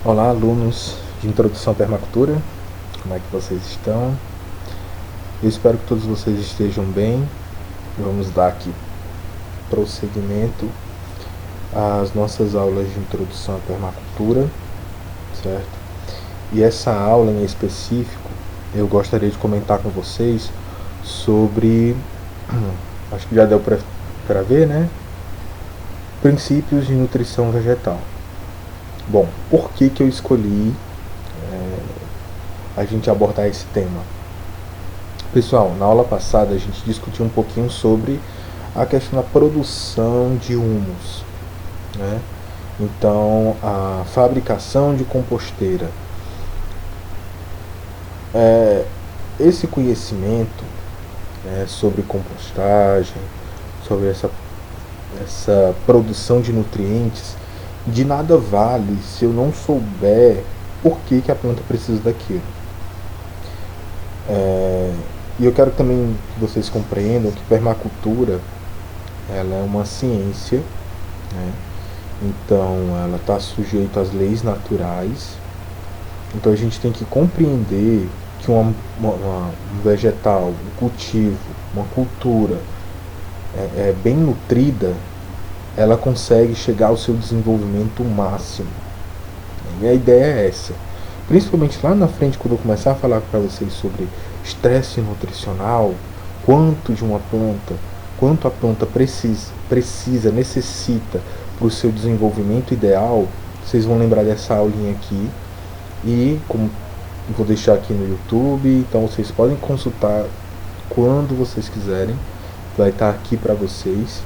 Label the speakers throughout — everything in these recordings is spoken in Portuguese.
Speaker 1: Olá, alunos de Introdução à Permacultura, como é que vocês estão? Eu espero que todos vocês estejam bem. Vamos dar aqui prosseguimento às nossas aulas de Introdução à Permacultura, certo? E essa aula em específico, eu gostaria de comentar com vocês sobre, acho que já deu para ver, né? Princípios de nutrição vegetal. Bom, por que eu escolhi a gente abordar esse tema? Pessoal, na aula passada a gente discutiu um pouquinho sobre a questão da produção de humus, né? Então, a fabricação de composteira. Esse conhecimento sobre compostagem, sobre essa produção de nutrientes, de nada vale se eu não souber por que a planta precisa daquilo. E eu quero também que vocês compreendam que permacultura ela é uma ciência, né? Então ela está sujeita às leis naturais. Então a gente tem que compreender que um vegetal, um cultivo, uma cultura bem nutrida, ela consegue chegar ao seu desenvolvimento máximo. E a ideia é essa. Principalmente lá na frente, quando eu começar a falar para vocês sobre estresse nutricional, quanto a planta necessita para o seu desenvolvimento ideal, vocês vão lembrar dessa aulinha aqui. E como vou deixar aqui no YouTube, então vocês podem consultar quando vocês quiserem. Vai estar aqui para vocês.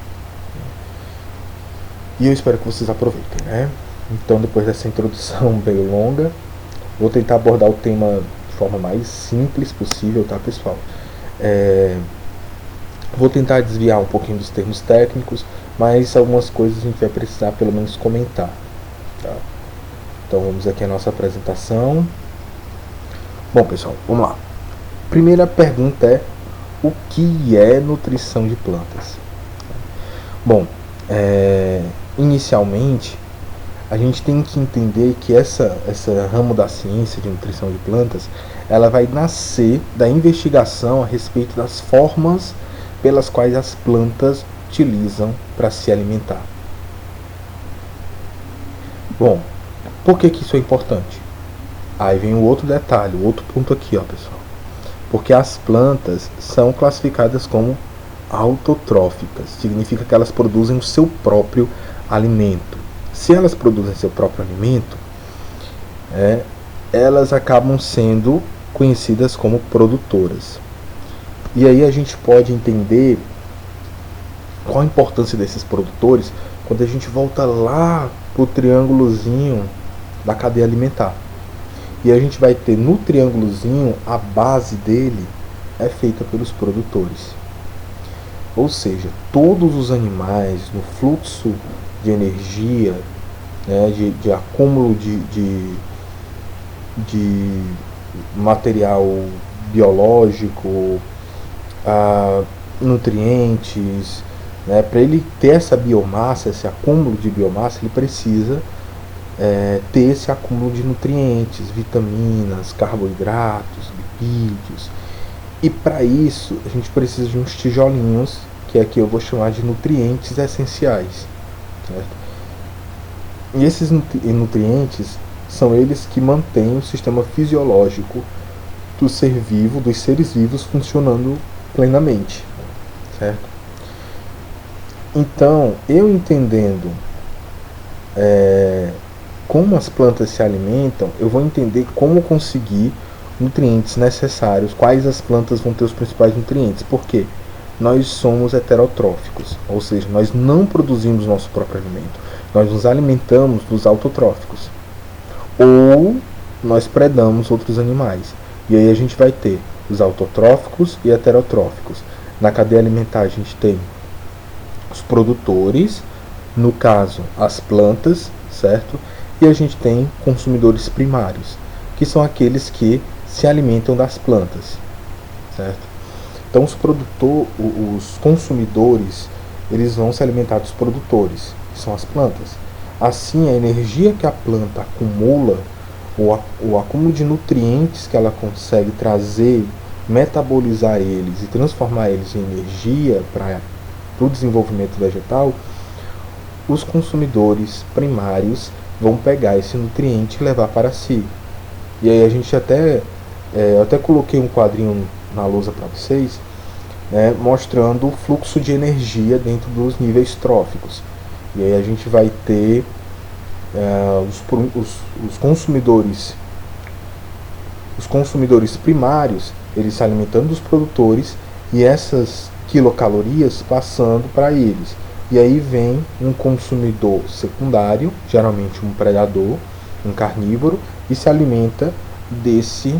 Speaker 1: E eu espero que vocês aproveitem, né? Então, depois dessa introdução bem longa, vou tentar abordar o tema de forma mais simples possível, tá, pessoal? Vou tentar desviar um pouquinho dos termos técnicos, mas algumas coisas a gente vai precisar pelo menos comentar, tá? Então, vamos aqui à nossa apresentação. Bom, pessoal, vamos lá. Primeira pergunta é: o que é nutrição de plantas? Bom, inicialmente, a gente tem que entender que essa ramo da ciência de nutrição de plantas, ela vai nascer da investigação a respeito das formas pelas quais as plantas utilizam para se alimentar. Bom, por que isso é importante? Aí vem o outro detalhe, o outro ponto aqui, ó, pessoal. Porque as plantas são classificadas como autotróficas, significa que elas produzem o seu próprio alimento. Se elas produzem seu próprio alimento, elas acabam sendo conhecidas como produtoras. E aí a gente pode entender qual a importância desses produtores quando a gente volta lá para o triângulozinho da cadeia alimentar. E a gente vai ter no triângulozinho, a base dele é feita pelos produtores. Ou seja, todos os animais no fluxo de energia, né, de acúmulo de material biológico, nutrientes, né, para ele ter essa biomassa, esse acúmulo de biomassa, ele precisa ter esse acúmulo de nutrientes, vitaminas, carboidratos, lipídios. E para isso a gente precisa de uns tijolinhos, que aqui eu vou chamar de nutrientes essenciais, certo? E esses nutrientes são eles que mantêm o sistema fisiológico dos seres vivos funcionando plenamente, certo? Então, eu entendendo como as plantas se alimentam, eu vou entender como conseguir nutrientes necessários, quais as plantas vão ter os principais nutrientes, porque nós somos heterotróficos, ou seja, nós não produzimos nosso próprio alimento, nós nos alimentamos dos autotróficos, ou nós predamos outros animais, e aí a gente vai ter os autotróficos e heterotróficos. Na cadeia alimentar a gente tem os produtores, no caso as plantas, certo? E a gente tem consumidores primários, que são aqueles que se alimentam das plantas, certo? Então os consumidores, eles vão se alimentar dos produtores, que são as plantas. Assim, a energia que a planta acumula o acúmulo de nutrientes que ela consegue trazer, metabolizar eles e transformar eles em energia para o desenvolvimento vegetal, os consumidores primários vão pegar esse nutriente e levar para si. E aí a gente eu até coloquei um quadrinho na lousa para vocês, né, mostrando o fluxo de energia dentro dos níveis tróficos. E aí a gente vai ter os consumidores primários, eles se alimentando dos produtores e essas quilocalorias passando para eles. E aí vem um consumidor secundário, geralmente um predador, um carnívoro, e se alimenta desse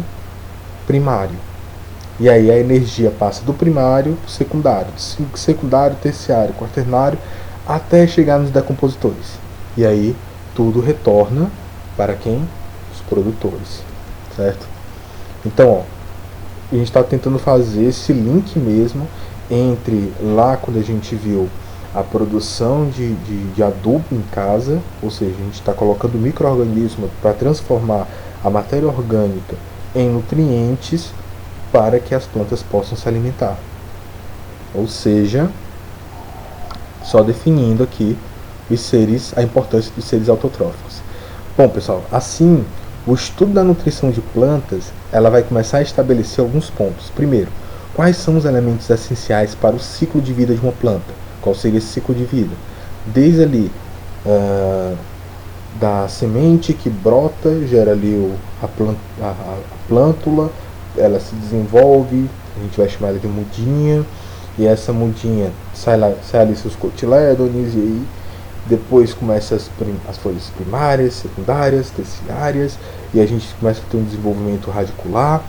Speaker 1: primário. E aí a energia passa do primário para o secundário, do secundário, terciário, quaternário, até chegar nos decompositores. E aí tudo retorna para quem? Os produtores, certo? Então, ó, a gente está tentando fazer esse link mesmo entre lá quando a gente viu a produção de adubo em casa, ou seja, a gente está colocando micro-organismos para transformar a matéria orgânica em nutrientes para que as plantas possam se alimentar. Ou seja, só definindo aqui a importância dos seres autotróficos. Bom, pessoal, assim, o estudo da nutrição de plantas, ela vai começar a estabelecer alguns pontos. Primeiro, quais são os elementos essenciais para o ciclo de vida de uma planta? Qual seria esse ciclo de vida? Desde ali, da semente que brota, gera ali a plântula, ela se desenvolve, a gente vai chamar ela de mudinha, e essa mudinha sai ali seus cotilédones, e aí depois começa as folhas primárias, secundárias, terciárias, e a gente começa a ter um desenvolvimento radicular,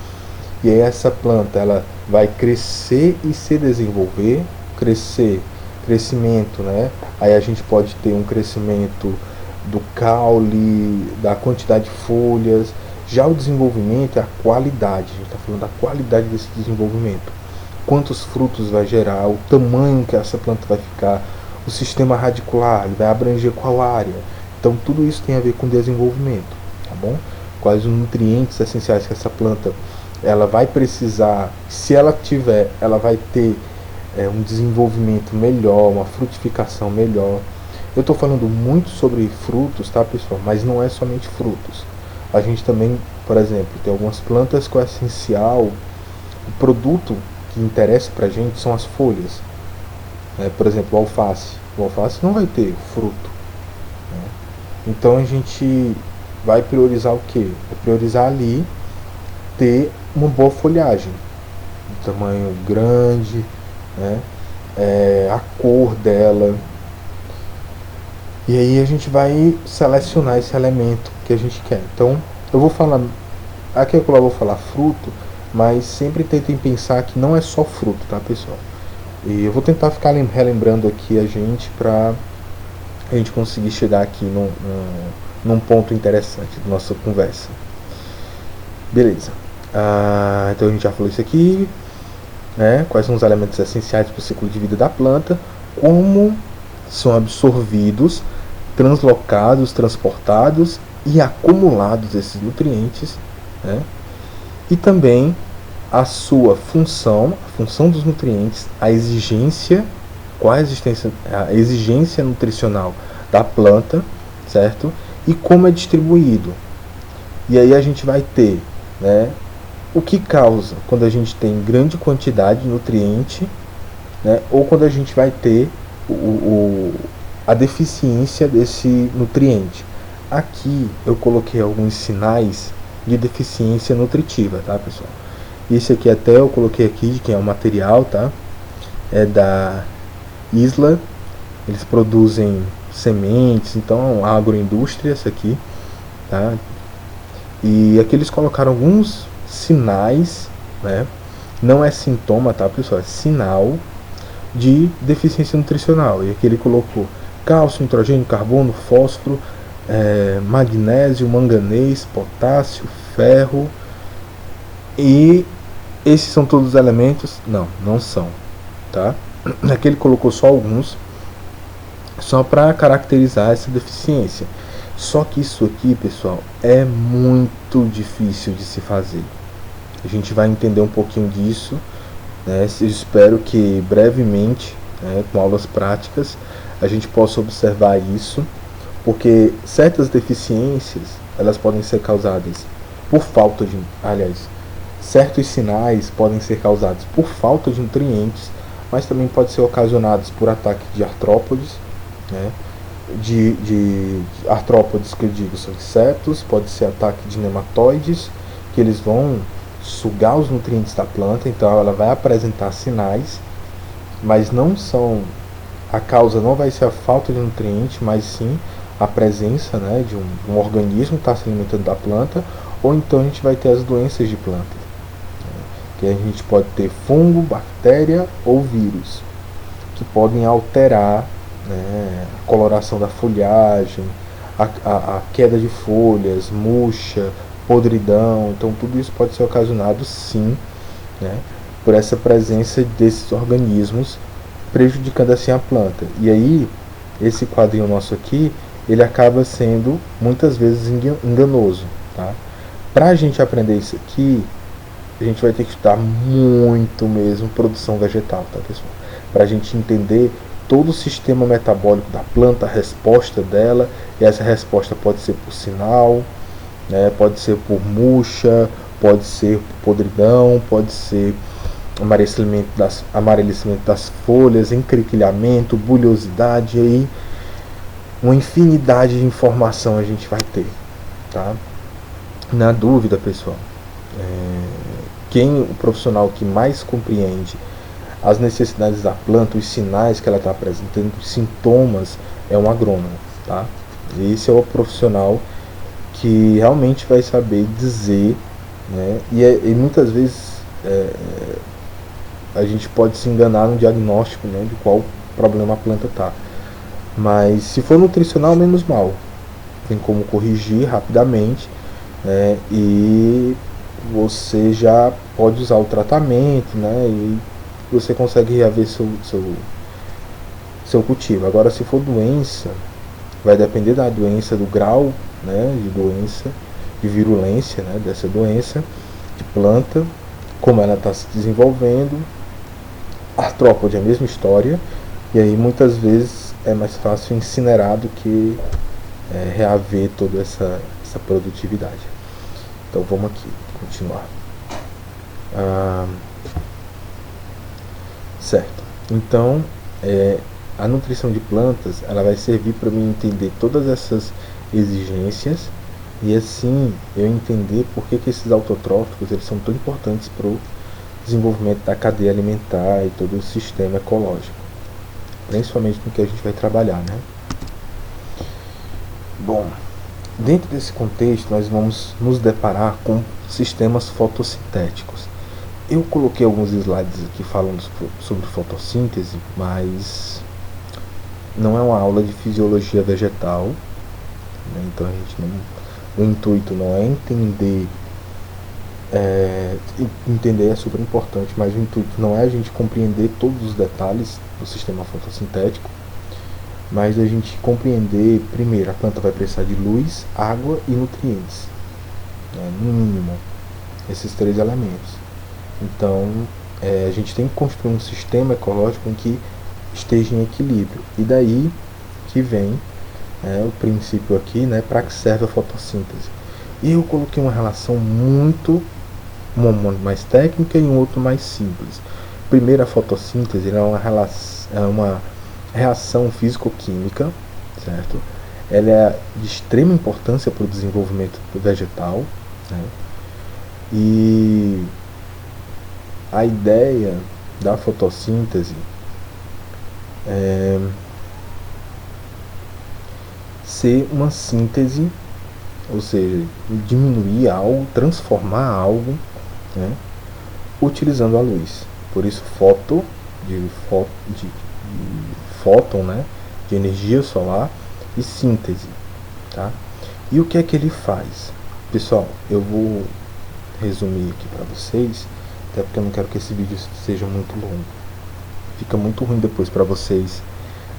Speaker 1: e aí essa planta ela vai crescer e se desenvolver, crescimento, né? Aí a gente pode ter um crescimento do caule, da quantidade de folhas. Já o desenvolvimento é a qualidade, a gente está falando da qualidade desse desenvolvimento. Quantos frutos vai gerar, o tamanho que essa planta vai ficar, o sistema radicular, ele vai abranger qual área. Então tudo isso tem a ver com desenvolvimento, tá bom? Quais os nutrientes essenciais que essa planta ela vai precisar, se ela tiver, ela vai ter um desenvolvimento melhor, uma frutificação melhor. Eu estou falando muito sobre frutos, tá, pessoal? Mas não é somente frutos. A gente também, por exemplo, tem algumas plantas que o essencial, o produto que interessa pra gente são as folhas. Por exemplo, o alface. O alface não vai ter fruto, né? Então a gente vai priorizar o quê? Vai priorizar ali ter uma boa folhagem, de tamanho grande, né? A cor dela. E aí a gente vai selecionar esse elemento que a gente quer. Então eu vou falar, aqui eu vou falar fruto, mas sempre tentem pensar que não é só fruto, tá, pessoal? E eu vou tentar ficar relembrando aqui a gente para a gente conseguir chegar aqui num ponto interessante da nossa conversa. Beleza. Então a gente já falou isso aqui, né? Quais são os elementos essenciais para o ciclo de vida da planta, como são absorvidos, translocados, transportados e acumulados esses nutrientes, né? E também a sua função, a função dos nutrientes, a exigência, qual a exigência nutricional da planta, certo? E como é distribuído. E aí a gente vai ter, né, o que causa quando a gente tem grande quantidade de nutriente, né, ou quando a gente vai ter a deficiência desse nutriente. Aqui eu coloquei alguns sinais de deficiência nutritiva, tá, pessoal? Esse aqui até eu coloquei aqui de quem é o material, tá? É da Isla. Eles produzem sementes, então a agroindústria, essa aqui, tá? E aqui eles colocaram alguns sinais, né? Não é sintoma, tá, pessoal? É sinal de deficiência nutricional. E aqui ele colocou cálcio, nitrogênio, carbono, fósforo, magnésio, manganês, potássio, ferro. E esses são todos os elementos? Não são, tá? Aqui ele colocou só alguns, só para caracterizar essa deficiência. Só que isso aqui, pessoal, é muito difícil de se fazer. A gente vai entender um pouquinho disso, né? Eu espero que brevemente, né, com aulas práticas, a gente possa observar isso, porque certas deficiências elas podem ser causadas por falta de, aliás, certos sinais podem ser causados por falta de nutrientes, mas também pode ser ocasionados por ataque de artrópodes, né? De artrópodes que eu digo são insetos, pode ser ataque de nematóides, que eles vão sugar os nutrientes da planta, então ela vai apresentar sinais, mas não são, a causa não vai ser a falta de nutriente, mas sim a presença, né, de um organismo que está se alimentando da planta, ou então a gente vai ter as doenças de planta, né, que a gente pode ter fungo, bactéria ou vírus, que podem alterar, né, a coloração da folhagem, a queda de folhas, murcha, podridão. Então tudo isso pode ser ocasionado sim, né, por essa presença desses organismos, prejudicando assim a planta. E aí esse quadrinho nosso aqui, ele acaba sendo muitas vezes enganoso, tá? Para a gente aprender isso aqui, a gente vai ter que estudar muito mesmo produção vegetal, tá, pessoal? Para a gente entender todo o sistema metabólico da planta, a resposta dela, e essa resposta pode ser por sinal, né, pode ser por murcha, pode ser por podridão, pode ser amarelecimento das folhas, encriquilhamento, bulhosidade, aí uma infinidade de informação a gente vai ter, tá? Na dúvida, pessoal, o profissional que mais compreende as necessidades da planta, os sinais que ela está apresentando, os sintomas, é um agrônomo, tá? Esse é o profissional que realmente vai saber dizer, né? E muitas vezes a gente pode se enganar no diagnóstico, né, de qual problema a planta está. Mas se for nutricional, menos mal. Tem como corrigir rapidamente, né, e você já pode usar o tratamento, né, e você consegue reaver seu cultivo. Agora, se for doença, vai depender da doença, do grau, né, de doença, de virulência, né, dessa doença, de planta, como ela está se desenvolvendo. Artrópode é a mesma história, e aí muitas vezes é mais fácil incinerar do que reaver toda essa produtividade. Então vamos aqui continuar. Certo. Então a nutrição de plantas ela vai servir para mim entender todas essas exigências e assim eu entender por que esses autotróficos eles são tão importantes para o desenvolvimento da cadeia alimentar e todo o sistema ecológico, principalmente no que a gente vai trabalhar, né? Bom, dentro desse contexto nós vamos nos deparar com sistemas fotossintéticos. Eu coloquei alguns slides aqui falando sobre fotossíntese, mas não é uma aula de fisiologia vegetal, né? Então a gente o intuito não é entender é super importante, mas o intuito não é a gente compreender todos os detalhes do sistema fotossintético, mas a gente compreender, primeiro, a planta vai precisar de luz, água e nutrientes, né, no mínimo, esses 3 elementos. Então, a gente tem que construir um sistema ecológico em que esteja em equilíbrio, e daí que vem o princípio aqui, né, para que serve a fotossíntese. E eu coloquei uma relação um mais técnica e um outro mais simples. Primeiro, a fotossíntese é uma reação físico-química, certo? Ela é de extrema importância para o desenvolvimento vegetal, né? E a ideia da fotossíntese é ser uma síntese, ou seja, diminuir algo, transformar algo, né, utilizando a luz. Por isso fóton, né, de energia solar, e síntese, tá? E o que é que ele faz? Pessoal, eu vou resumir aqui para vocês, até porque eu não quero que esse vídeo seja muito longo. Fica muito ruim depois para vocês,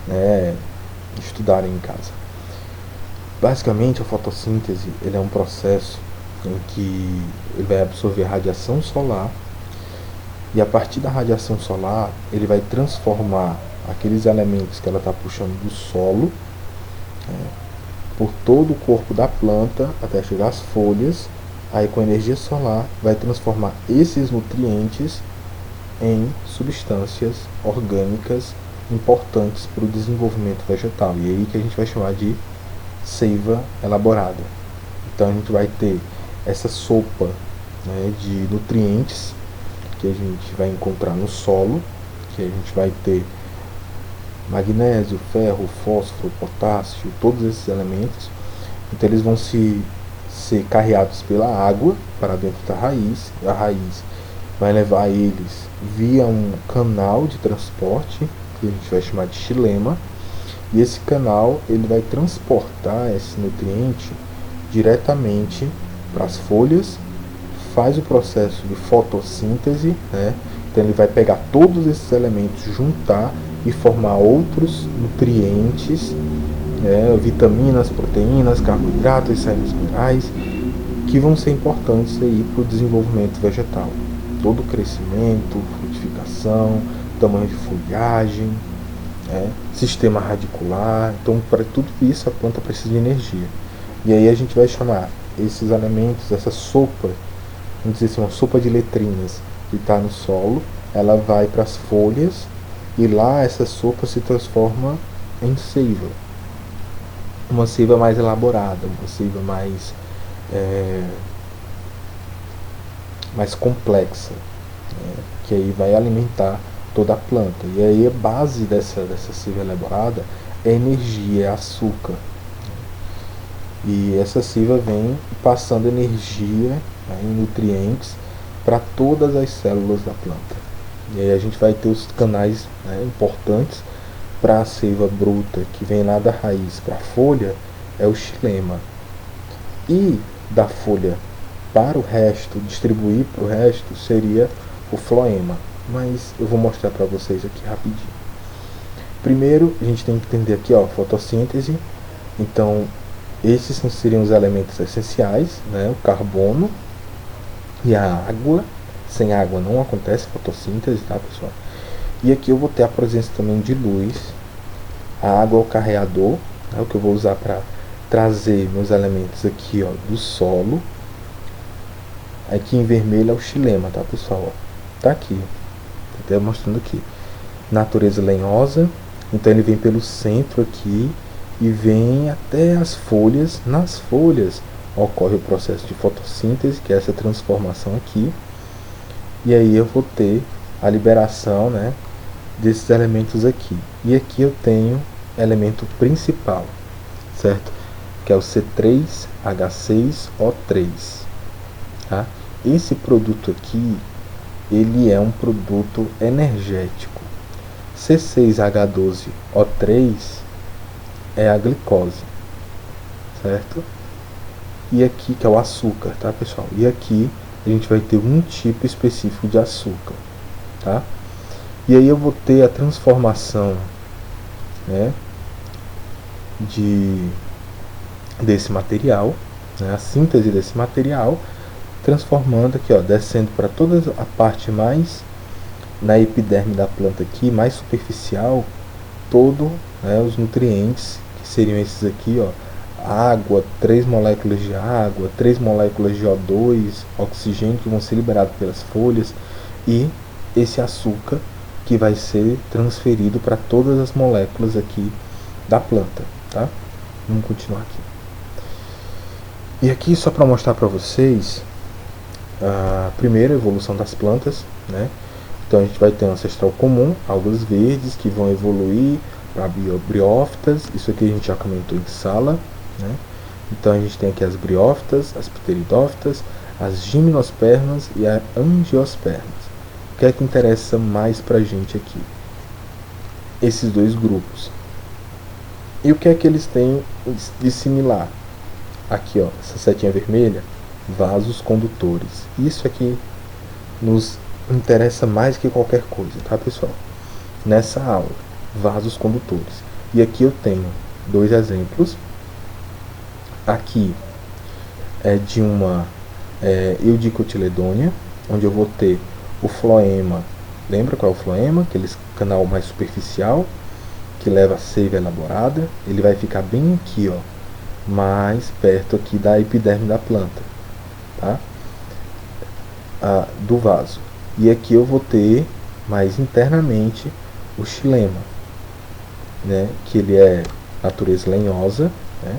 Speaker 1: né, estudarem em casa. Basicamente, a fotossíntese ele é um processo em que ele vai absorver a radiação solar e a partir da radiação solar ele vai transformar aqueles elementos que ela está puxando do solo, né, por todo o corpo da planta até chegar às folhas. Aí com a energia solar vai transformar esses nutrientes em substâncias orgânicas importantes para o desenvolvimento vegetal. E é aí que a gente vai chamar de seiva elaborada. Então a gente vai ter essa sopa, né, de nutrientes que a gente vai encontrar no solo, que a gente vai ter magnésio, ferro, fósforo, potássio, todos esses elementos. Então eles vão ser carreados pela água para dentro da raiz. A raiz vai levar eles via um canal de transporte, que a gente vai chamar de xilema, e esse canal ele vai transportar esse nutriente diretamente para as folhas, faz o processo de fotossíntese, né? Então ele vai pegar todos esses elementos, juntar e formar outros nutrientes, né? Vitaminas, proteínas, carboidratos, sais minerais, que vão ser importantes aí para o desenvolvimento vegetal. Todo o crescimento, frutificação, tamanho de folhagem, né? Sistema radicular. Então, para tudo isso, a planta precisa de energia. E aí a gente vai chamar esses elementos, essa sopa, vamos dizer assim, uma sopa de letrinas que está no solo, ela vai para as folhas e lá essa sopa se transforma em seiva. Uma seiva mais elaborada, uma seiva mais complexa, né, que aí vai alimentar toda a planta. E aí a base dessa seiva elaborada é energia, é açúcar. E essa seiva vem passando energia, né, e nutrientes para todas as células da planta. E aí a gente vai ter os canais, né, importantes para a seiva bruta, que vem lá da raiz para a folha, é o xilema. E da folha para o resto, distribuir para o resto, seria o floema. Mas eu vou mostrar para vocês aqui rapidinho. Primeiro, a gente tem que entender aqui, ó, fotossíntese. Então, esses seriam os elementos essenciais, né? O carbono e a água. Sem água não acontece fotossíntese, tá, pessoal? E aqui eu vou ter a presença também de luz. A água é o carreador, né, o que eu vou usar para trazer meus elementos aqui, ó, do solo. Aqui em vermelho é o xilema, tá, pessoal? Ó, tá aqui, até mostrando aqui. Natureza lenhosa, então ele vem pelo centro aqui e vem até as folhas. Nas folhas ocorre o processo de fotossíntese, que é essa transformação aqui. E aí eu vou ter a liberação, né, desses elementos aqui. E aqui eu tenho elemento principal, certo? Que é o C3H6O3. Tá? Esse produto aqui, ele é um produto energético. C6H12O3 é a glicose, certo? E aqui, que é o açúcar, tá, pessoal? E aqui a gente vai ter um tipo específico de açúcar, tá? E aí eu vou ter a transformação, né, desse material, né, a síntese desse material, transformando aqui, ó, descendo para toda a parte mais na epiderme da planta aqui, mais superficial, todo, né, os nutrientes, que seriam esses aqui, ó, água, 3 moléculas de água, 3 moléculas de O2, oxigênio, que vão ser liberados pelas folhas, e esse açúcar que vai ser transferido para todas as moléculas aqui da planta, tá? Vamos continuar aqui. E aqui só para mostrar para vocês a primeira evolução das plantas, né? Então a gente vai ter um ancestral comum, algas verdes que vão evoluir para briófitas. Isso aqui a gente já comentou em sala, né? Então a gente tem aqui as briófitas, as pteridófitas, as gimnospermas e as angiospermas. O que é que interessa mais pra gente aqui? Esses dois grupos. E o que é que eles têm de similar? Aqui, ó, essa setinha vermelha, vasos condutores. Isso aqui nos interessa mais que qualquer coisa, tá, pessoal? Nessa aula, vasos condutores. E aqui eu tenho dois exemplos. aqui é de uma eudicotiledônia, onde eu vou ter o floema. Lembra qual é o floema? Aquele canal mais superficial que leva a seiva elaborada. Ele vai ficar bem aqui, ó, mais perto aqui da epiderme da planta, tá? Do vaso. E aqui eu vou ter mais internamente o xilema, né? Que ele é natureza lenhosa, né?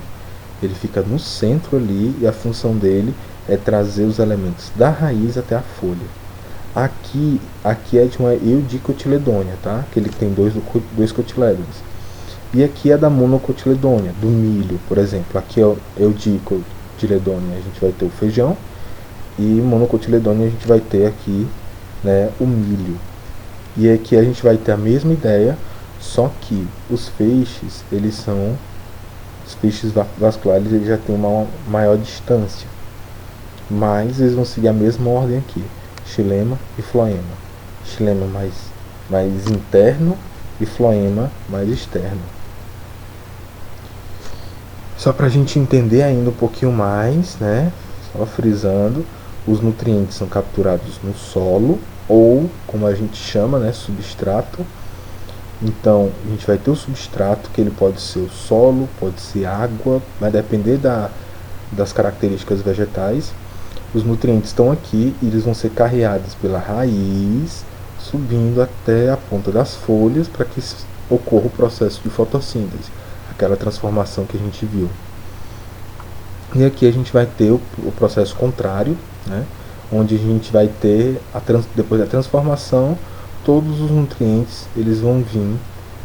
Speaker 1: Ele fica no centro ali e a função dele é trazer os elementos da raiz até a folha. Aqui é de uma eudicotiledônia, tá? Que ele tem dois cotilédonos. E aqui é da monocotiledônia, do milho, por exemplo. Aqui é o eudicotiledônia, a gente vai ter o feijão, e monocotiledônia a gente vai ter aqui, né, o milho. E aqui a gente vai ter a mesma ideia, só que os feixes, os feixes vasculares, eles já têm uma maior distância, mas eles vão seguir a mesma ordem aqui: xilema e floema. Xilema mais interno e floema mais externo. Só para a gente entender ainda um pouquinho mais, né? Só frisando, os nutrientes são capturados no solo, ou como a gente chama, né, substrato. Então a gente vai ter o substrato, que ele pode ser o solo, pode ser água, vai depender das características vegetais. Os nutrientes estão aqui e eles vão ser carreados pela raiz, subindo até a ponta das folhas, para que ocorra o processo de fotossíntese, aquela transformação que a gente viu. E aqui a gente vai ter o processo contrário, né, onde a gente vai ter, depois da transformação, todos os nutrientes eles vão vir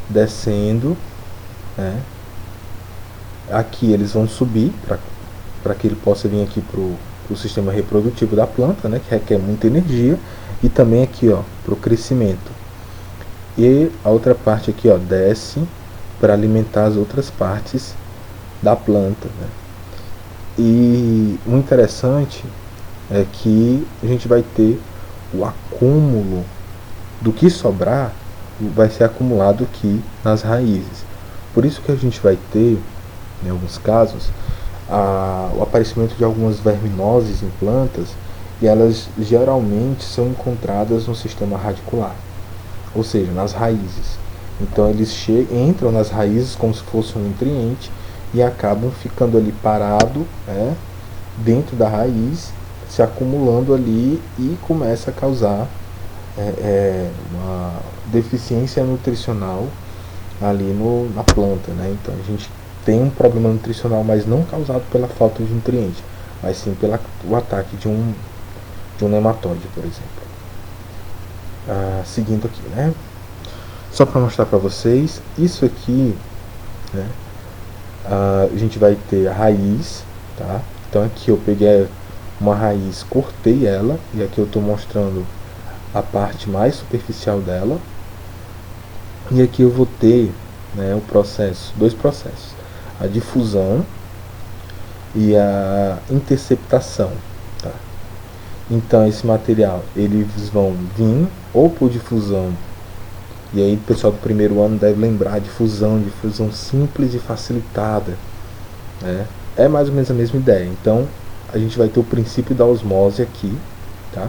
Speaker 1: descendo, né. Aqui eles vão subir para que ele possa vir aqui para o sistema reprodutivo da planta, né, que requer muita energia, e também aqui, ó, para o crescimento. E a outra parte aqui, ó, desce para alimentar as outras partes da planta, né. E o interessante é que a gente vai ter o acúmulo do que sobrar, vai ser acumulado aqui nas raízes. Por isso que a gente vai ter, em alguns casos, o aparecimento de algumas verminoses em plantas, e elas geralmente são encontradas no sistema radicular, ou seja, nas raízes. Então eles entram nas raízes como se fosse um nutriente e acabam ficando ali parado, né, dentro da raiz, se acumulando ali, e começa a causar uma deficiência nutricional ali na planta, né? Então a gente tem um problema nutricional, mas não causado pela falta de nutriente, mas sim pelo ataque de um nematóide, por exemplo. Seguindo aqui, né? Só para mostrar para vocês, isso aqui, né? A gente vai ter a raiz, tá? Então aqui eu peguei uma raiz, cortei ela, e aqui eu estou mostrando a parte mais superficial dela. E aqui eu vou ter, né, dois processos: a difusão e a interceptação, tá? Então esse material, eles vão vir ou por difusão, e aí o pessoal do primeiro ano deve lembrar: difusão simples e facilitada, né? É mais ou menos a mesma ideia. Então a gente vai ter o princípio da osmose aqui, tá?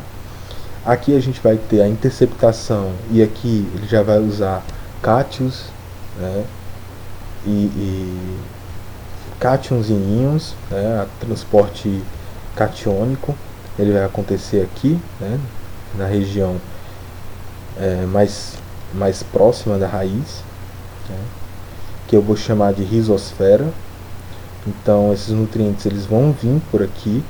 Speaker 1: Aqui a gente vai ter a interceptação, e aqui ele já vai usar cátions, né, e cátions e íons, né, transporte catiônico. Ele vai acontecer aqui, né, na região mais próxima da raiz, né, que eu vou chamar de rizosfera. Então esses nutrientes eles vão vir por aqui,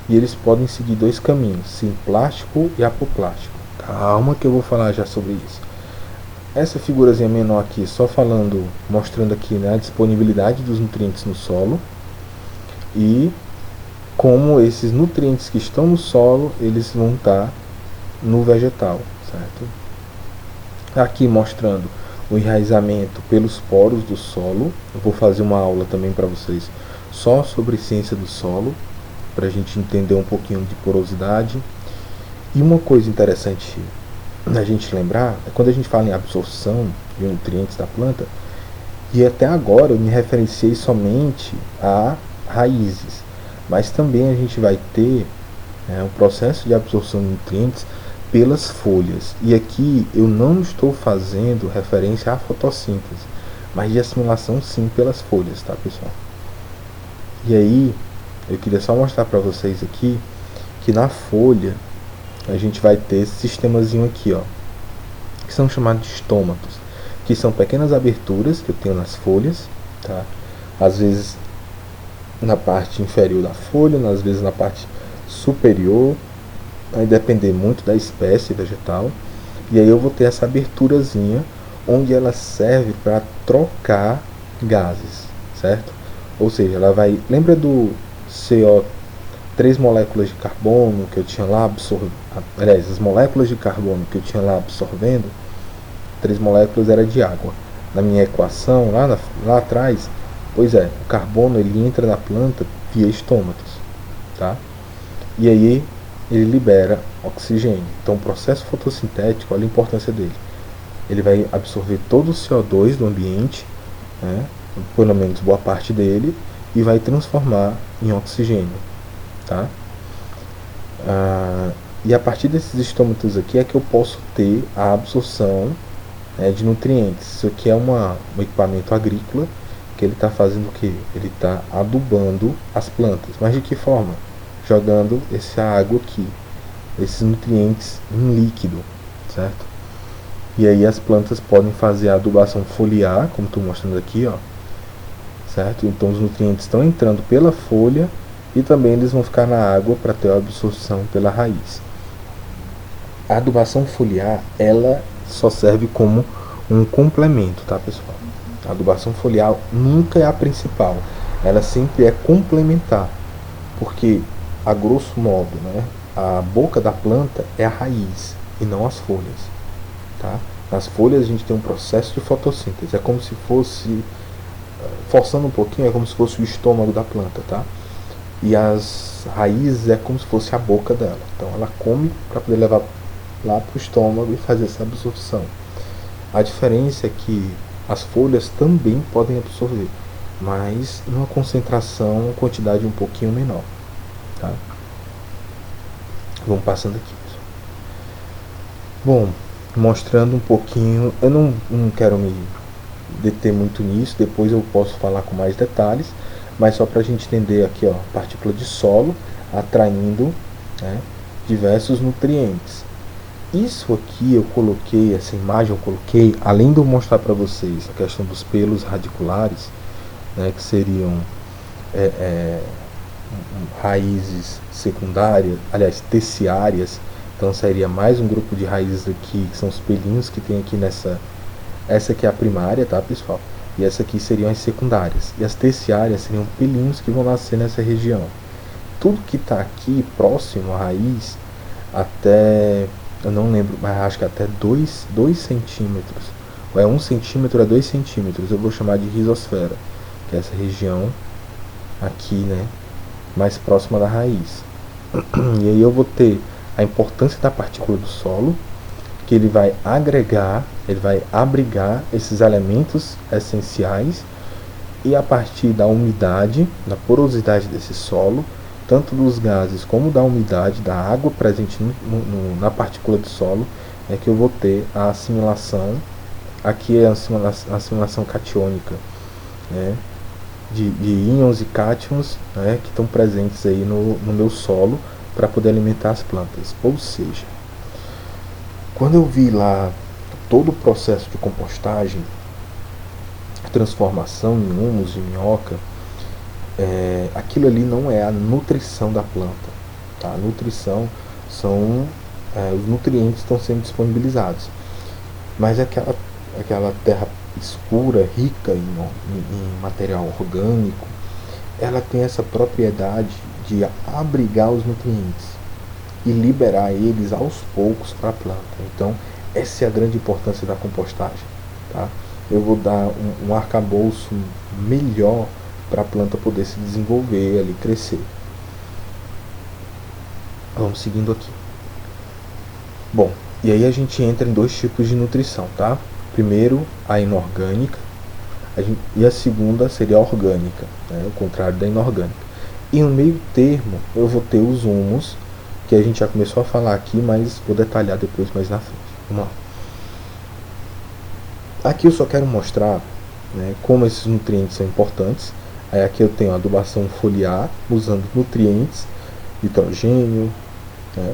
Speaker 1: e eles podem seguir dois caminhos: simplástico e apoplástico. Calma que eu vou falar já sobre isso. Essa figurazinha menor aqui, só mostrando aqui, né, a disponibilidade dos nutrientes no solo, e como esses nutrientes que estão no solo, eles vão estar no vegetal, certo? Aqui mostrando o enraizamento pelos poros do solo. Eu vou fazer uma aula também para vocês só sobre ciência do solo, para a gente entender um pouquinho de porosidade. E uma coisa interessante a gente lembrar é quando a gente fala em absorção de nutrientes da planta, e até agora eu me referenciei somente a raízes, mas também a gente vai ter um processo de absorção de nutrientes pelas folhas. E aqui eu não estou fazendo referência à fotossíntese, mas de assimilação sim pelas folhas, tá, pessoal? E aí eu queria só mostrar para vocês aqui que na folha a gente vai ter esse sistemazinho aqui, ó, que são chamados de estômatos, que são pequenas aberturas que eu tenho nas folhas, tá? Às vezes na parte inferior da folha, às vezes na parte superior, vai depender muito da espécie vegetal. E aí eu vou ter essa aberturazinha onde ela serve para trocar gases, certo? Ou seja, ela vai, lembra do CO, 3 moléculas de carbono que eu tinha lá absorvendo, aliás, as moléculas de carbono que eu tinha lá absorvendo, 3 moléculas era de água. Na minha equação, lá atrás, pois é, o carbono ele entra na planta via estômatos, tá? E aí ele libera oxigênio. Então o processo fotossintético, olha a importância dele. Ele vai absorver todo o CO2 do ambiente, né, pelo menos boa parte dele, e vai transformar em oxigênio, tá? E a partir desses estômatos aqui é que eu posso ter a absorção de nutrientes. Isso aqui é um equipamento agrícola que ele está fazendo o que? Ele está adubando as plantas. Mas de que forma? Jogando essa água aqui, esses nutrientes em líquido, certo? E aí as plantas podem fazer a adubação foliar, como estou mostrando aqui, ó, certo? Então os nutrientes estão entrando pela folha e também eles vão ficar na água para ter a absorção pela raiz. A adubação foliar, ela só serve como um complemento, tá, pessoal? A adubação foliar nunca é a principal, ela sempre é complementar, porque a grosso modo, né, a boca da planta é a raiz e não as folhas, tá? Nas folhas a gente tem um processo de fotossíntese, é como se fosse, forçando um pouquinho, é como se fosse o estômago da planta, tá? E as raízes é como se fosse a boca dela, então ela come para poder levar lá para o estômago e fazer essa absorção. A diferença é que as folhas também podem absorver, mas numa concentração, uma quantidade um pouquinho menor, tá? Vamos passando aqui. Bom, mostrando um pouquinho, eu não quero me deter muito nisso, depois eu posso falar com mais detalhes, mas só para a gente entender aqui, ó, partícula de solo atraindo, né, diversos nutrientes. Isso aqui eu coloquei, essa imagem eu coloquei, além de eu mostrar para vocês a questão dos pelos radiculares, né, que seriam raízes secundárias, aliás, terciárias. Então seria mais um grupo de raízes aqui, que são os pelinhos que tem aqui nessa. Essa aqui é a primária, tá, pessoal? E essa aqui seriam as secundárias. E as terciárias seriam pelinhos que vão nascer nessa região. Tudo que está aqui próximo à raiz, até, eu não lembro, mas acho que até 2 centímetros, ou é 1 centímetro a 2 centímetros, eu vou chamar de rizosfera, que é essa região aqui, né, mais próxima da raiz. E aí eu vou ter a importância da partícula do solo, que ele vai agregar, ele vai abrigar esses elementos essenciais, e a partir da umidade, da porosidade desse solo, tanto dos gases como da umidade, da água presente na partícula do solo, é que eu vou ter a assimilação, aqui é a assimilação catiônica, né, de íons e cátions, né, que estão presentes aí no meu solo para poder alimentar as plantas. Ou seja, quando eu vi lá todo o processo de compostagem, transformação em humus, de minhoca, aquilo ali não é a nutrição da planta, tá? A nutrição são os nutrientes estão sendo disponibilizados, mas aquela terra escura, rica em material orgânico, ela tem essa propriedade de abrigar os nutrientes e liberar eles aos poucos para a planta. Então essa é a grande importância da compostagem, tá? Eu vou dar um arcabouço melhor para a planta poder se desenvolver ali, crescer. Vamos seguindo aqui. Bom, e aí a gente entra em 2 tipos de nutrição, tá? Primeiro, a inorgânica. e a segunda seria a orgânica, né, o contrário da inorgânica. E no meio termo eu vou ter os humus, que a gente já começou a falar aqui, mas vou detalhar depois mais na frente. Vamos lá. Aqui eu só quero mostrar, né, como esses nutrientes são importantes. Aí aqui eu tenho a adubação foliar, usando nutrientes, nitrogênio, né,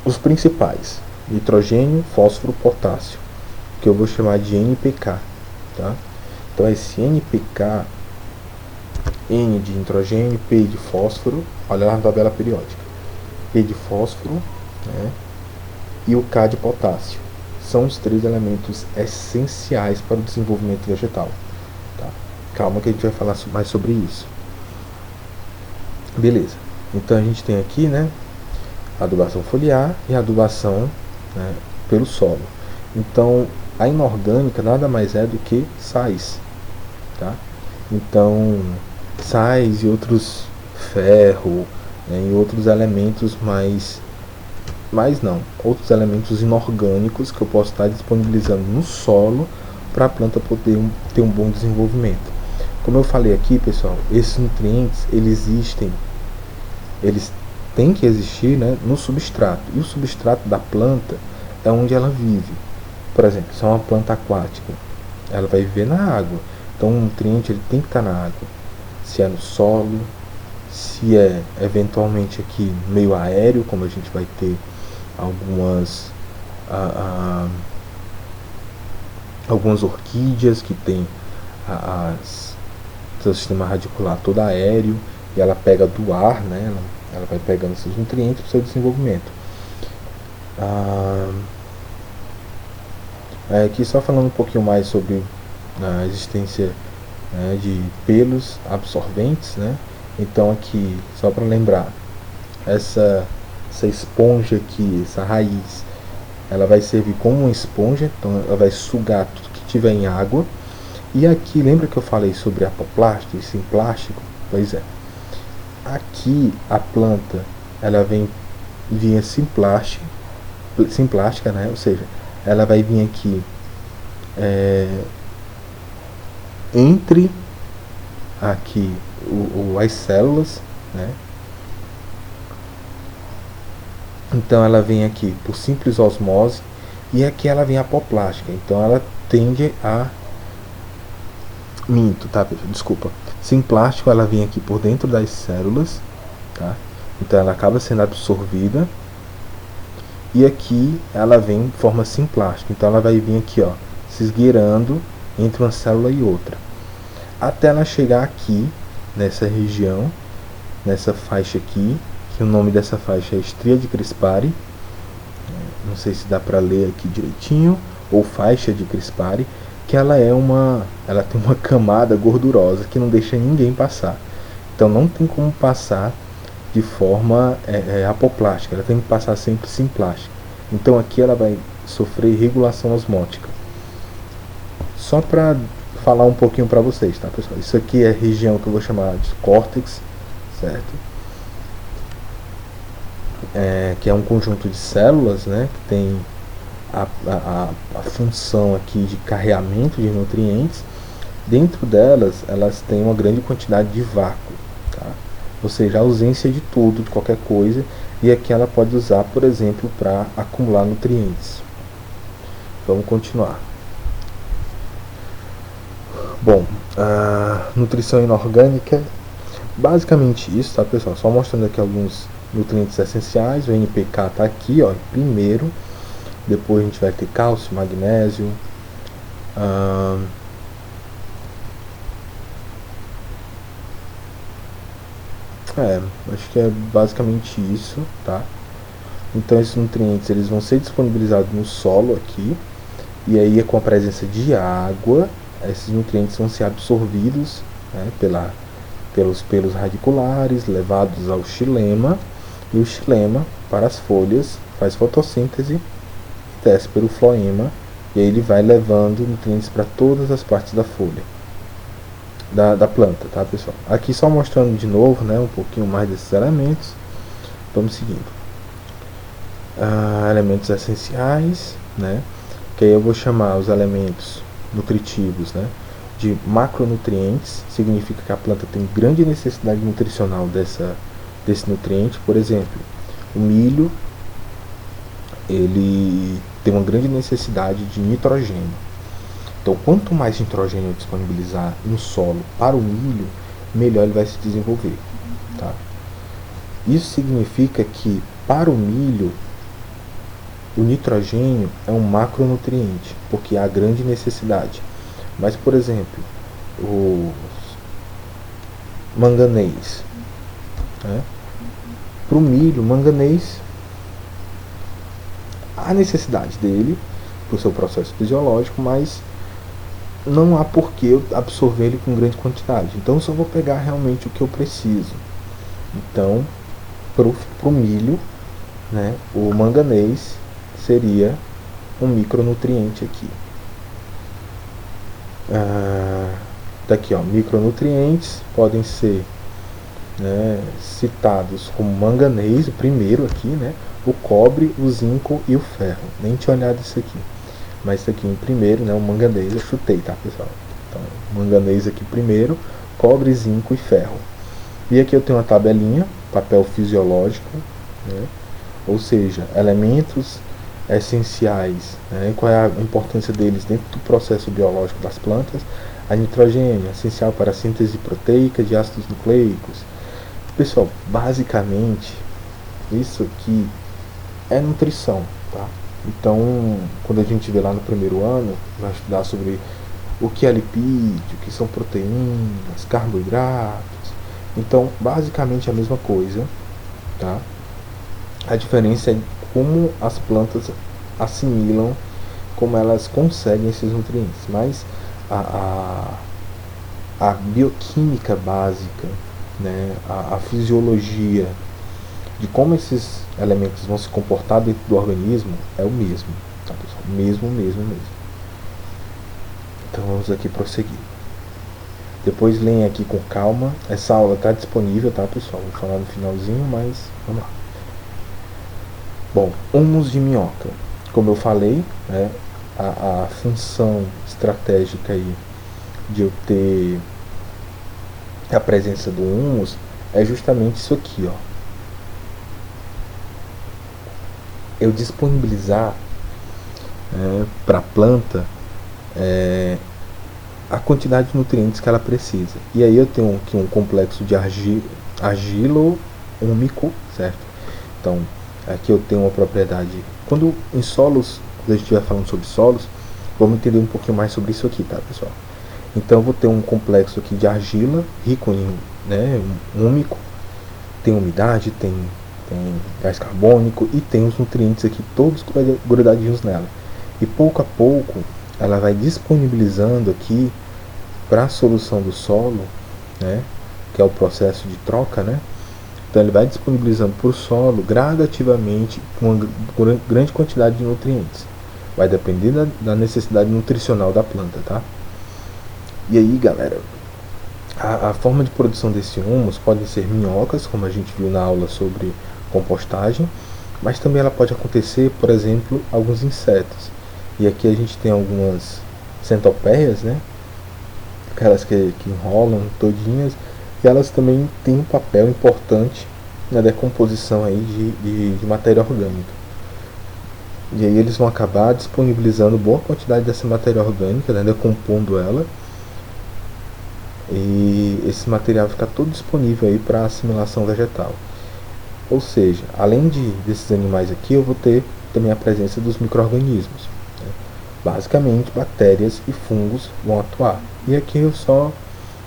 Speaker 1: os principais, nitrogênio, fósforo, potássio, que eu vou chamar de NPK, tá? Então esse NPK, N de nitrogênio, P de fósforo, olha lá na tabela periódica, P de fósforo, né, e o K de potássio, são os 3 elementos essenciais para o desenvolvimento vegetal, tá? Calma que a gente vai falar mais sobre isso. Beleza, então a gente tem aqui, né, a adubação foliar e a adubação, né, pelo solo. Então a inorgânica nada mais é do que sais, tá? Então sais e outros, ferro, né, e outros elementos outros elementos inorgânicos que eu posso estar disponibilizando no solo para a planta poder ter um bom desenvolvimento. Como eu falei aqui, pessoal, esses nutrientes eles têm que existir, né, no substrato, e o substrato da planta é onde ela vive. Por exemplo, se é uma planta aquática, ela vai viver na água, então o nutriente ele tem que estar na água. Se é no solo, se é eventualmente aqui no meio aéreo, como a gente vai ter algumas orquídeas que tem seu sistema radicular todo aéreo, e ela pega do ar, né, ela vai pegando esses nutrientes para o seu desenvolvimento. Aqui só falando um pouquinho mais sobre a existência, né, de pelos absorventes, né? Então aqui, só para lembrar, essa esponja aqui, essa raiz, ela vai servir como uma esponja, então ela vai sugar tudo que tiver em água. E aqui, lembra que eu falei sobre apoplástico e simplástico? Pois é, aqui a planta ela vinha simplástica, né? Ou seja, ela vai vir aqui entre aqui as células, né? Então ela vem aqui por simples osmose, e aqui ela vem apoplástica, então ela tende a desculpa, simplástico, ela vem aqui por dentro das células, tá? Então ela acaba sendo absorvida, e aqui ela vem em forma simplástica, então ela vai vir aqui, ó, se esgueirando entre uma célula e outra, até ela chegar aqui nessa região, nessa faixa aqui, que o nome dessa faixa é estria de Crispari, não sei se dá para ler aqui direitinho, ou faixa de Crispari, que ela tem uma camada gordurosa que não deixa ninguém passar. Então não tem como passar de forma apoplástica, ela tem que passar sempre simplástica. Então aqui ela vai sofrer regulação osmótica. Só para falar um pouquinho para vocês, tá, pessoal? Isso aqui é a região que eu vou chamar de córtex, certo? Que é um conjunto de células, né, que tem a função aqui de carreamento de nutrientes. Dentro delas, elas têm uma grande quantidade de vácuo, tá? Ou seja, a ausência de tudo, de qualquer coisa, e aqui ela pode usar, por exemplo, para acumular nutrientes. Vamos continuar. Bom, a nutrição inorgânica, basicamente isso, tá, pessoal? Só mostrando aqui alguns nutrientes essenciais. O NPK está aqui, ó, primeiro. Depois a gente vai ter cálcio, magnésio, acho que é basicamente isso, tá? Então esses nutrientes eles vão ser disponibilizados no solo aqui, e aí com a presença de água, esses nutrientes vão ser absorvidos, né, pelos pelos radiculares, levados ao xilema, e o xilema, para as folhas, faz fotossíntese, desce pelo floema, e aí ele vai levando nutrientes para todas as partes da folha, da planta, tá, pessoal? Aqui só mostrando de novo, né, um pouquinho mais desses elementos. Vamos seguindo. Elementos essenciais, né, que aí eu vou chamar os elementos nutritivos, né, de macronutrientes, significa que a planta tem grande necessidade nutricional desse nutriente. Por exemplo, o milho, ele tem uma grande necessidade de nitrogênio. Então, quanto mais nitrogênio eu disponibilizar no solo para o milho, melhor ele vai se desenvolver. Tá? Isso significa que para o milho, o nitrogênio é um macronutriente, porque há grande necessidade. Mas, por exemplo, o manganês, né? Para o milho, manganês, há necessidade dele, por seu processo fisiológico, mas não há por que eu absorver ele com grande quantidade. Então eu só vou pegar realmente o que eu preciso. Então, para o milho, né, o manganês seria um micronutriente aqui. Daqui, ó, micronutrientes podem ser, né, citados como manganês, o primeiro aqui, né, o cobre, o zinco e o ferro. Nem tinha olhado isso aqui, mas isso aqui em primeiro, né, o manganês, eu chutei, tá, pessoal? Então, manganês aqui primeiro, cobre, zinco e ferro. E aqui eu tenho uma tabelinha, papel fisiológico, né, ou seja, elementos essenciais, né, qual é a importância deles dentro do processo biológico das plantas. A nitrogênio, essencial para a síntese proteica de ácidos nucleicos. Pessoal, basicamente, isso aqui é nutrição, tá? Então, quando a gente vê lá no primeiro ano, vai estudar sobre o que é lipídio, o que são proteínas, carboidratos. Então, basicamente a mesma coisa, tá? A diferença é como as plantas assimilam, como elas conseguem esses nutrientes. Mas a bioquímica básica, né, a fisiologia de como esses elementos vão se comportar dentro do organismo é o mesmo, tá, pessoal? Mesmo. Então vamos aqui prosseguir. Depois leem aqui com calma. Essa aula está disponível, tá, pessoal? Vou falar no finalzinho, mas vamos lá. Bom, humus de minhoca. Como eu falei, né, a função estratégica aí de eu ter a presença do humus é justamente isso aqui, ó. Eu disponibilizar para a planta a quantidade de nutrientes que ela precisa. E aí eu tenho aqui um complexo de argilo-úmico, certo? Então, aqui eu tenho uma propriedade. Quando em solos, quando a gente estiver falando sobre solos, vamos entender um pouquinho mais sobre isso aqui, tá, pessoal? Então eu vou ter um complexo aqui de argila, rico em, né, úmico, tem umidade, tem gás carbônico e tem os nutrientes aqui todos grudadinhos nela. E pouco a pouco ela vai disponibilizando aqui para a solução do solo, né, que é o processo de troca, né? Então ele vai disponibilizando para o solo gradativamente uma grande quantidade de nutrientes. Vai depender da necessidade nutricional da planta, tá? E aí, galera, a forma de produção desse humus pode ser minhocas, como a gente viu na aula sobre compostagem, mas também ela pode acontecer, por exemplo, alguns insetos. E aqui a gente tem algumas centopeias, né? Aquelas que enrolam todinhas, e elas também têm um papel importante na decomposição aí de matéria orgânica. E aí eles vão acabar disponibilizando boa quantidade dessa matéria orgânica, né, decompondo ela, e esse material fica todo disponível aí para assimilação vegetal. Ou seja, além desses animais aqui, eu vou ter também a presença dos micro-organismos, né? Basicamente, bactérias e fungos vão atuar. E aqui eu só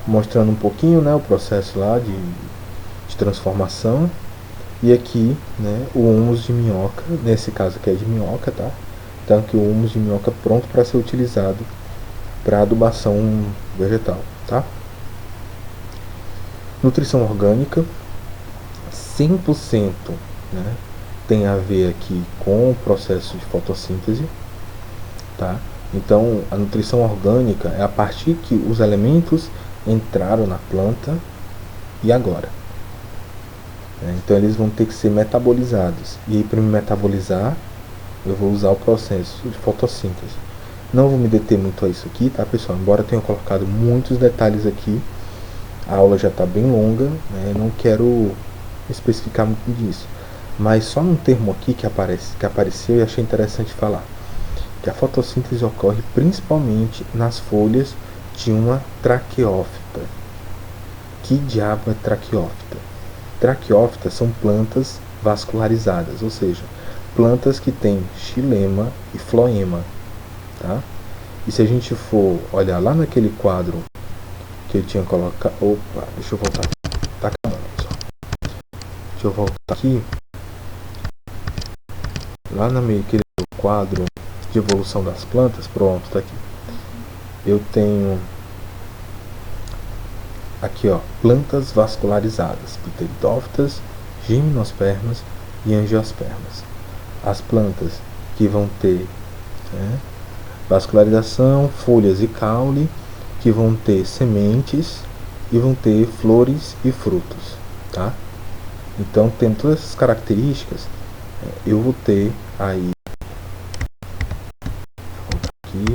Speaker 1: mostrando um pouquinho, né, o processo lá de transformação. E aqui, né, o humus de minhoca, nesse caso aqui é de minhoca, tá? Então aqui o humus de minhoca pronto para ser utilizado para adubação vegetal, tá? Nutrição orgânica, 100%, né, tem a ver aqui com o processo de fotossíntese, tá? Então a nutrição orgânica é a partir que os elementos entraram na planta e agora. Então eles vão ter que ser metabolizados. E aí para me metabolizar, eu vou usar o processo de fotossíntese. Não vou me deter muito a isso aqui, tá, pessoal? Embora eu tenha colocado muitos detalhes aqui, a aula já está bem longa, né? Não quero especificar muito disso. Mas só um termo aqui que apareceu e achei interessante falar, que a fotossíntese ocorre principalmente nas folhas de uma traqueófita. Que diabo é traqueófita? Traqueófitas são plantas vascularizadas, ou seja, plantas que têm xilema e floema, tá? E se a gente for olhar lá naquele quadro que eu tinha colocado... Opa, deixa eu voltar. Tá acabando, pessoal. Deixa eu voltar aqui. Lá naquele quadro de evolução das plantas, pronto, tá aqui. Eu tenho aqui, ó, plantas vascularizadas, pteridófitas, gimnospermas e angiospermas. As plantas que vão ter, né, vascularização, folhas e caule, que vão ter sementes e vão ter flores e frutos, tá? Então, tendo todas essas características, eu vou ter aí aqui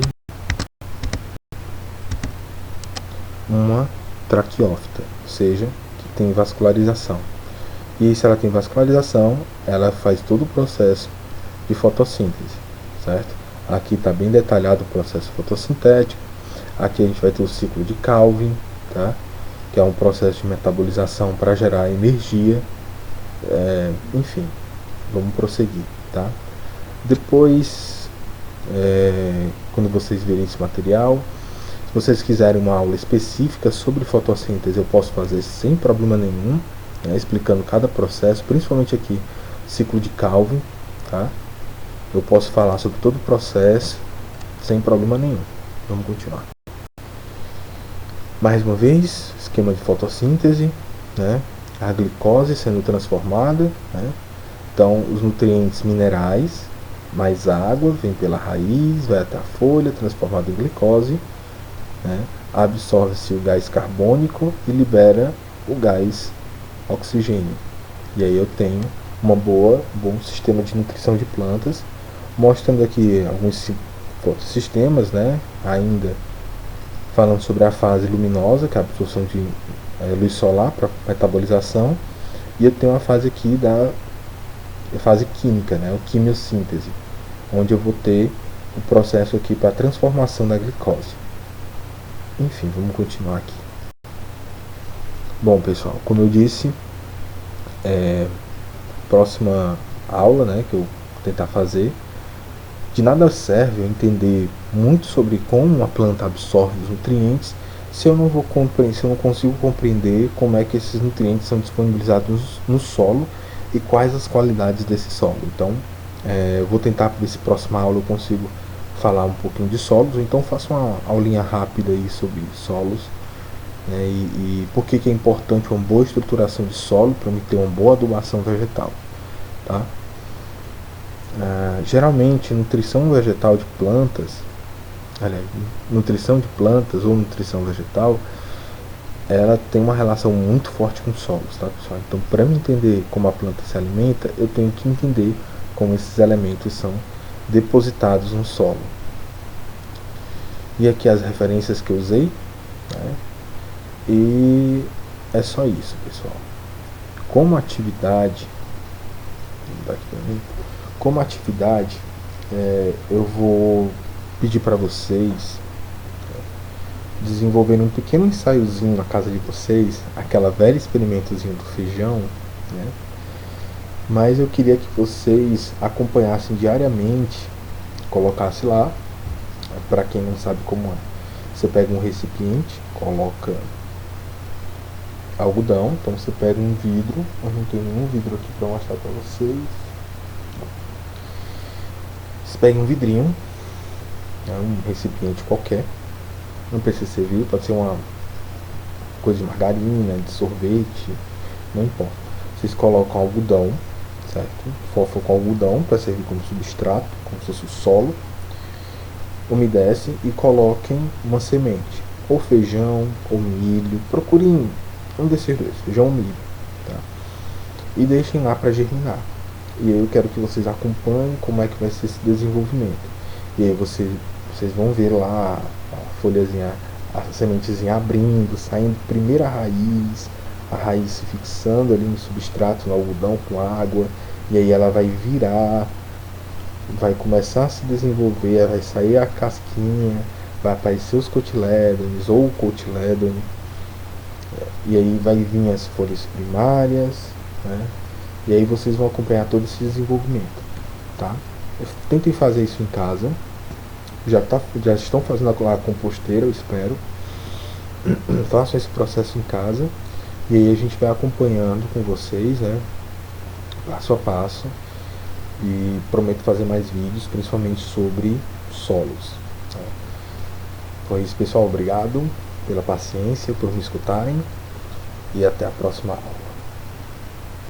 Speaker 1: uma traqueófita, ou seja, que tem vascularização. E se ela tem vascularização, ela faz todo o processo de fotossíntese, certo? Aqui está bem detalhado o processo fotossintético. Aqui a gente vai ter o ciclo de Calvin, tá? Que é um processo de metabolização para gerar energia. Enfim, vamos prosseguir, tá? Depois, quando vocês verem esse material, se vocês quiserem uma aula específica sobre fotossíntese, eu posso fazer sem problema nenhum, né, explicando cada processo, principalmente aqui, ciclo de Calvin, tá? Eu posso falar sobre todo o processo sem problema nenhum. Vamos continuar. Mais uma vez, esquema de fotossíntese, né? A glicose sendo transformada, né? Então, os nutrientes minerais, mais água, vem pela raiz, vai até a folha, transformado em glicose, né? Absorve-se o gás carbônico e libera o gás oxigênio. E aí eu tenho um bom sistema de nutrição de plantas, mostrando aqui alguns fotossistemas, né? Ainda falando sobre a fase luminosa, que é a absorção de luz solar para metabolização, e eu tenho a fase aqui da fase química, né? O quimiossíntese, onde eu vou ter o processo aqui para a transformação da glicose. Enfim, vamos continuar aqui. Bom, pessoal, como eu disse, próxima aula, né, que eu vou tentar fazer, de nada serve eu entender muito sobre como uma planta absorve os nutrientes se eu não consigo compreender como é que esses nutrientes são disponibilizados no solo e quais as qualidades desse solo. Então, eu vou tentar para essa próxima aula eu consigo falar um pouquinho de solos, então faço uma aulinha rápida aí sobre solos, né, e por que é importante uma boa estruturação de solo para me ter uma boa adubação vegetal, tá? Geralmente, nutrição vegetal de plantas, aliás, nutrição de plantas ou nutrição vegetal, ela tem uma relação muito forte com solos, tá, pessoal? Então, para me entender como a planta se alimenta, eu tenho que entender como esses elementos são depositados no solo. E aqui as referências que eu usei, né? E é só isso, pessoal. Como atividade, eu vou pedir para vocês desenvolverem um pequeno ensaiozinho na casa de vocês, aquela velha experimentozinho do feijão, né? Mas eu queria que vocês acompanhassem diariamente, colocasse lá, para quem não sabe como é. Você pega um recipiente, coloca algodão, então você pega um vidro, eu não tenho nenhum vidro aqui para mostrar para vocês. Você pega um vidrinho, um recipiente qualquer, não precisa ser vidro, pode ser uma coisa de margarina, de sorvete, não importa. Vocês colocam algodão, certo? Fofam com algodão para servir como substrato, como se fosse o solo. Umedecem e coloquem uma semente, ou feijão, ou milho, procurem um desses dois, feijão ou milho, tá? E deixem lá para germinar. E aí eu quero que vocês acompanhem como é que vai ser esse desenvolvimento. E aí você Vocês vão ver lá a folhazinha, a sementezinha abrindo, saindo primeiro a raiz se fixando ali no substrato, no algodão com água, e aí ela vai virar, vai começar a se desenvolver, vai sair a casquinha, vai aparecer os cotilédones ou o cotilédone, e aí vai vir as folhas primárias, né? E aí vocês vão acompanhar todo esse desenvolvimento, tá? Tentem fazer isso em casa. Já estão fazendo a composteira, eu espero. Façam esse processo em casa. E aí a gente vai acompanhando com vocês, né? Passo a passo. E prometo fazer mais vídeos, principalmente sobre solos. Tá? Então é isso, pessoal. Obrigado pela paciência, por me escutarem. E até a próxima aula.